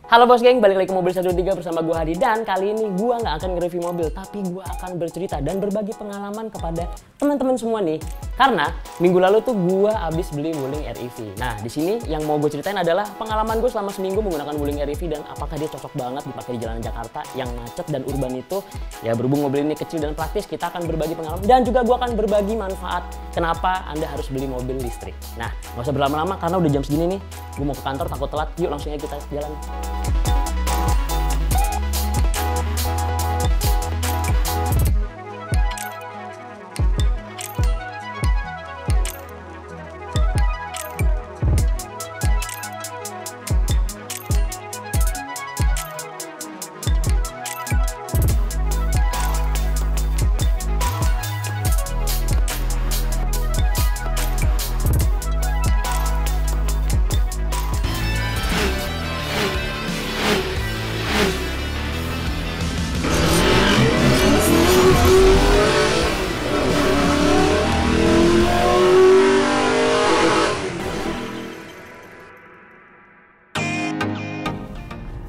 Halo bos geng, balik lagi ke Mobil 123 bersama gue Hadi. Dan kali ini gue nggak akan nge-review mobil, tapi gue akan bercerita dan berbagi pengalaman kepada teman-teman semua nih. Karena minggu lalu tuh gue abis beli Wuling REV. Nah di sini yang mau gue ceritain adalah pengalaman gue selama seminggu menggunakan Wuling REV dan apakah dia cocok banget dipakai di jalanan Jakarta yang macet dan urban itu. Ya berhubung mobil ini kecil dan praktis, kita akan berbagi pengalaman dan juga gue akan berbagi manfaat kenapa Anda harus beli mobil listrik. Nah nggak usah berlama-lama karena udah jam segini nih, gue mau ke kantor takut telat. Yuk langsung aja kita jalan.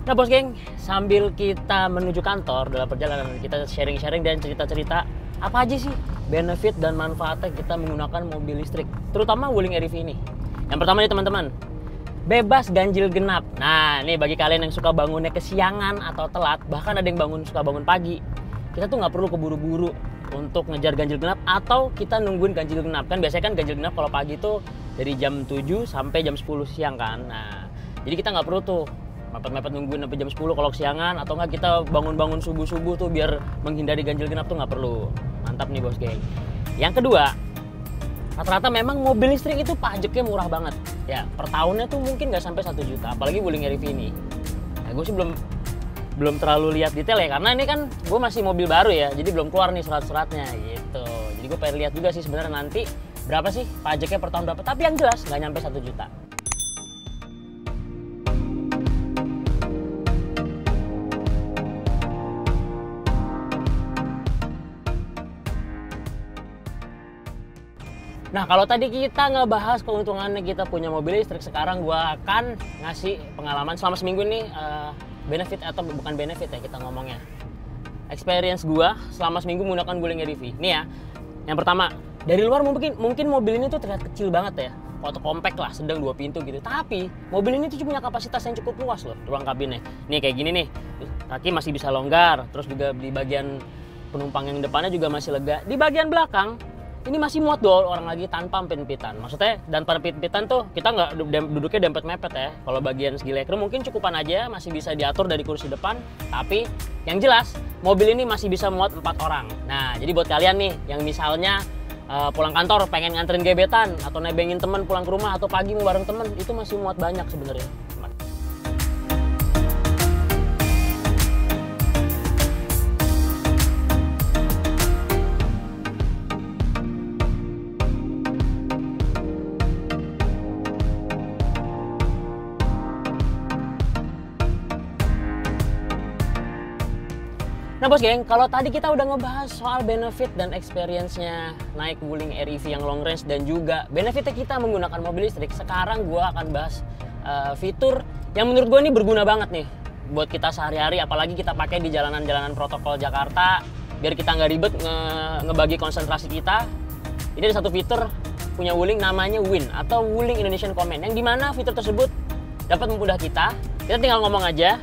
Nah bos geng, sambil kita menuju kantor dalam perjalanan kita sharing-sharing dan cerita-cerita apa aja sih benefit dan manfaatnya kita menggunakan mobil listrik, terutama Wuling REV ini. Yang pertama nih teman-teman, bebas ganjil genap. Nah nih bagi kalian yang suka bangunnya kesiangan atau telat, bahkan ada yang suka bangun pagi, kita tuh nggak perlu keburu-buru untuk ngejar ganjil genap atau kita nungguin ganjil genap. Kan biasanya kan ganjil genap kalau pagi tuh dari jam 7 sampai jam 10 siang kan. Nah jadi kita nggak perlu tuh mepet-mepet nungguin sampai jam 10 kalau kesiangan, atau nggak kita bangun-bangun subuh-subuh tuh biar menghindari ganjil genap tuh nggak perlu. Mantap nih bos geng. Yang kedua, rata-rata memang mobil listrik itu pajaknya murah banget. Ya per tahunnya tuh mungkin nggak sampai 1 juta, apalagi Wuling REV ini. Nah gue sih belum terlalu lihat detail ya, karena ini kan gue masih mobil baru ya, jadi belum keluar nih surat-suratnya gitu. Jadi gue pengen lihat juga sih sebenarnya nanti berapa sih pajaknya per tahun berapa, tapi yang jelas nggak nyampe 1 juta. Nah kalau tadi kita ngebahas keuntungannya kita punya mobil listrik, sekarang gue akan ngasih pengalaman selama seminggu ini, benefit atau bukan benefit ya kita ngomongnya, experience gue selama seminggu menggunakan Wuling REV. Nih ya, yang pertama, dari luar mungkin mobil ini tuh terlihat kecil banget ya, atau compact lah, sedang 2 pintu gitu. Tapi mobil ini tuh punya kapasitas yang cukup luas loh, ruang kabinnya. Nih kayak gini nih, kaki masih bisa longgar, terus juga di bagian penumpang yang depannya juga masih lega. Di bagian belakang ini masih muat 2 orang lagi tanpa empit-empitan. Maksudnya dan tanpa empit-empitan tuh kita nggak duduknya dempet-mepet ya. Kalau bagian segi legroom mungkin cukupan aja, masih bisa diatur dari kursi depan. Tapi yang jelas mobil ini masih bisa muat 4 orang. Nah jadi buat kalian nih yang misalnya pulang kantor pengen nganterin gebetan atau nebengin temen pulang ke rumah atau pagi mau bareng temen, itu masih muat banyak sebenarnya. Nah bos geng, kalau tadi kita udah ngebahas soal benefit dan experience-nya naik Wuling REV yang long range dan juga benefitnya kita menggunakan mobil listrik, sekarang gue akan bahas fitur yang menurut gue ini berguna banget nih buat kita sehari-hari, apalagi kita pakai di jalanan-jalanan protokol Jakarta, biar kita nggak ribet ngebagi konsentrasi kita. Ini ada satu fitur punya Wuling namanya WIN atau Wuling Indonesian Command, yang dimana fitur tersebut dapat mempermudah kita tinggal ngomong aja,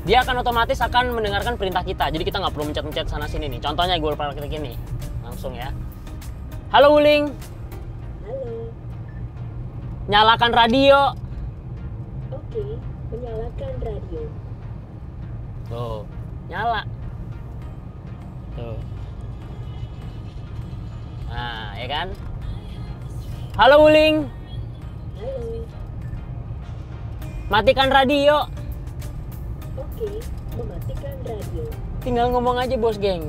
dia akan otomatis akan mendengarkan perintah kita. Jadi kita nggak perlu mencet-mencet sana sini nih. Contohnya gue praktek ini langsung ya. Halo Wuling. Halo. Nyalakan radio. Oke, menyalakan radio. Tuh, nyala. Tuh. Nah, ya kan? Halo Wuling. Halo. Matikan radio. Oke, mematikan radio. Tinggal ngomong aja bos geng.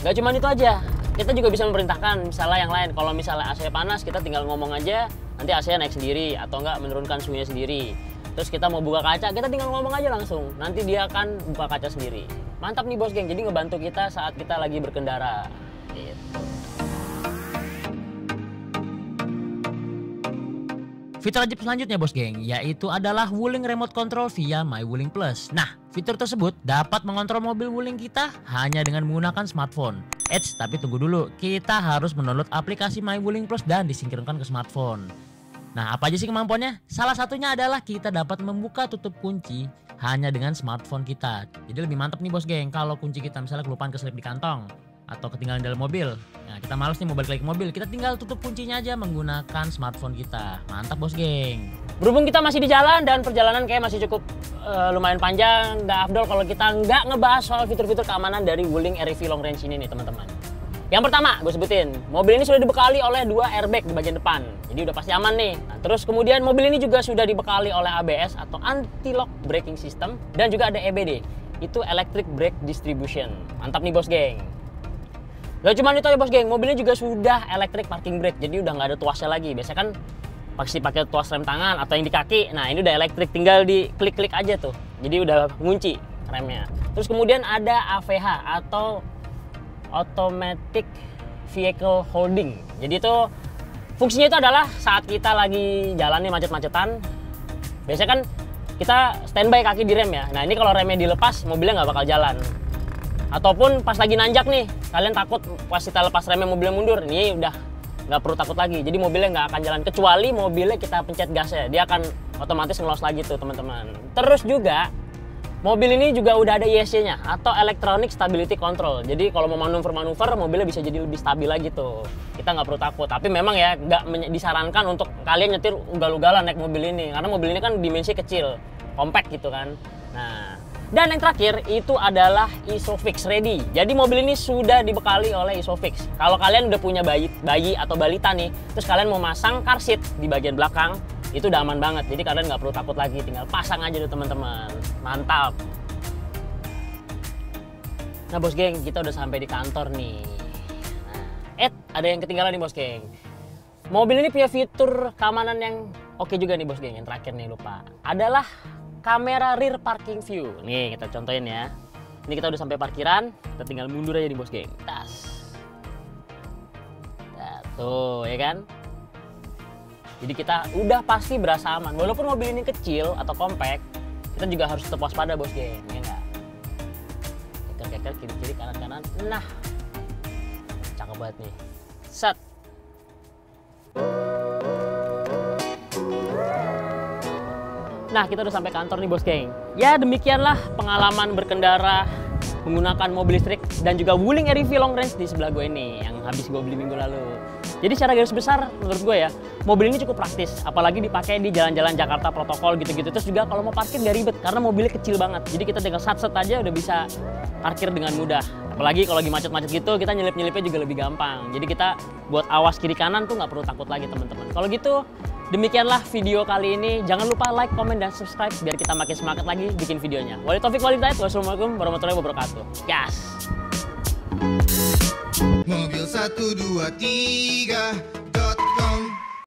Gak cuma itu aja, kita juga bisa memerintahkan misalnya yang lain. Kalau misalnya AC panas, kita tinggal ngomong aja, nanti AC naik sendiri atau enggak menurunkan suhunya sendiri. Terus kita mau buka kaca, kita tinggal ngomong aja langsung, nanti dia akan buka kaca sendiri. Mantap nih bos geng, jadi ngebantu kita saat kita lagi berkendara gitu. Fitur wajib selanjutnya bos geng, yaitu adalah Wuling Remote Control via My Wuling Plus. Nah, fitur tersebut dapat mengontrol mobil Wuling kita hanya dengan menggunakan smartphone. Tapi tunggu dulu, kita harus mendownload aplikasi My Wuling Plus dan disinkronkan ke smartphone. Nah, apa aja sih kemampuannya? Salah satunya adalah kita dapat membuka tutup kunci hanya dengan smartphone kita. Jadi lebih mantap nih bos geng, kalau kunci kita misalnya kelupaan keselip di kantong atau ketinggalan dalam mobil. Nah, kita males nih mau balik lagi ke mobil, kita tinggal tutup kuncinya aja menggunakan smartphone kita. Mantap bos geng. Berhubung kita masih di jalan dan perjalanan kayak masih cukup lumayan panjang, nggak afdol kalau kita nggak ngebahas soal fitur-fitur keamanan dari Wuling REV Long Range ini nih teman-teman. Yang pertama gue sebutin, mobil ini sudah dibekali oleh 2 airbag di bagian depan, jadi udah pasti aman nih. Nah, terus kemudian mobil ini juga sudah dibekali oleh ABS atau Anti-Lock Braking System, dan juga ada EBD, itu Electric Brake Distribution. Mantap nih bos geng. Gak cuma itu ya bos geng, mobilnya juga sudah electric parking brake, jadi udah nggak ada tuasnya lagi. Biasanya kan pasti pakai tuas rem tangan atau yang di kaki. Nah ini udah elektrik, tinggal di klik-klik aja tuh, jadi udah ngunci remnya. Terus kemudian ada AVH atau Automatic Vehicle Holding. Jadi itu fungsinya itu adalah saat kita lagi jalan nih macet-macetan, biasanya kan kita standby kaki di rem ya. Nah ini kalau remnya dilepas, mobilnya nggak bakal jalan. Ataupun pas lagi nanjak nih, kalian takut pas kita lepas remnya mobilnya mundur, ini udah nggak perlu takut lagi. Jadi mobilnya nggak akan jalan, kecuali mobilnya kita pencet gasnya, dia akan otomatis ngelos lagi tuh teman-teman. Terus juga mobil ini juga udah ada ESC-nya atau Electronic Stability Control. Jadi kalau mau manuver-manuver, mobilnya bisa jadi lebih stabil lagi tuh. Kita nggak perlu takut. Tapi memang ya nggak disarankan untuk kalian nyetir ugal-ugalan naik mobil ini, karena mobil ini kan dimensi kecil, compact gitu kan. Nah. Dan yang terakhir itu adalah Isofix Ready. Jadi mobil ini sudah dibekali oleh Isofix. Kalau kalian udah punya bayi atau balita nih, terus kalian mau masang car seat di bagian belakang, itu udah aman banget. Jadi kalian nggak perlu takut lagi, tinggal pasang aja deh teman-teman. Mantap. Nah bos geng, kita udah sampai di kantor nih. Nah, ada yang ketinggalan nih bos geng. Mobil ini punya fitur keamanan yang oke juga nih bos geng. Yang terakhir nih lupa, adalah kamera rear parking view. Nih kita contohin ya. Ini kita udah sampai parkiran, kita tinggal mundur aja nih bos geng. Tas. Nah, tuh ya kan. Jadi kita udah pasti berasa aman. Walaupun mobil ini kecil atau compact, kita juga harus tetap waspada bos geng, ya enggak? Keker-keker kiri-kiri kanan-kanan. Nah. Cakep banget nih. Set. Nah kita udah sampai kantor nih bos geng. Ya demikianlah pengalaman berkendara menggunakan mobil listrik dan juga Wuling REV Long Range di sebelah gue ini yang habis gue beli minggu lalu. Jadi secara garis besar menurut gue ya, mobil ini cukup praktis, apalagi dipakai di jalan-jalan Jakarta protokol gitu-gitu. Terus juga kalau mau parkir gak ribet karena mobilnya kecil banget. Jadi kita tinggal sat-set aja udah bisa parkir dengan mudah. Apalagi kalau lagi macet-macet gitu, kita nyelip-nyelipnya juga lebih gampang. Jadi kita buat awas kiri kanan tuh nggak perlu takut lagi teman-teman. Kalau gitu demikianlah video kali ini. Jangan lupa like, komen, dan subscribe biar kita makin semangat lagi bikin videonya. Wali Taufik wal Hidayat. Wassalamualaikum warahmatullahi wabarakatuh. Gas. Mobil 123.com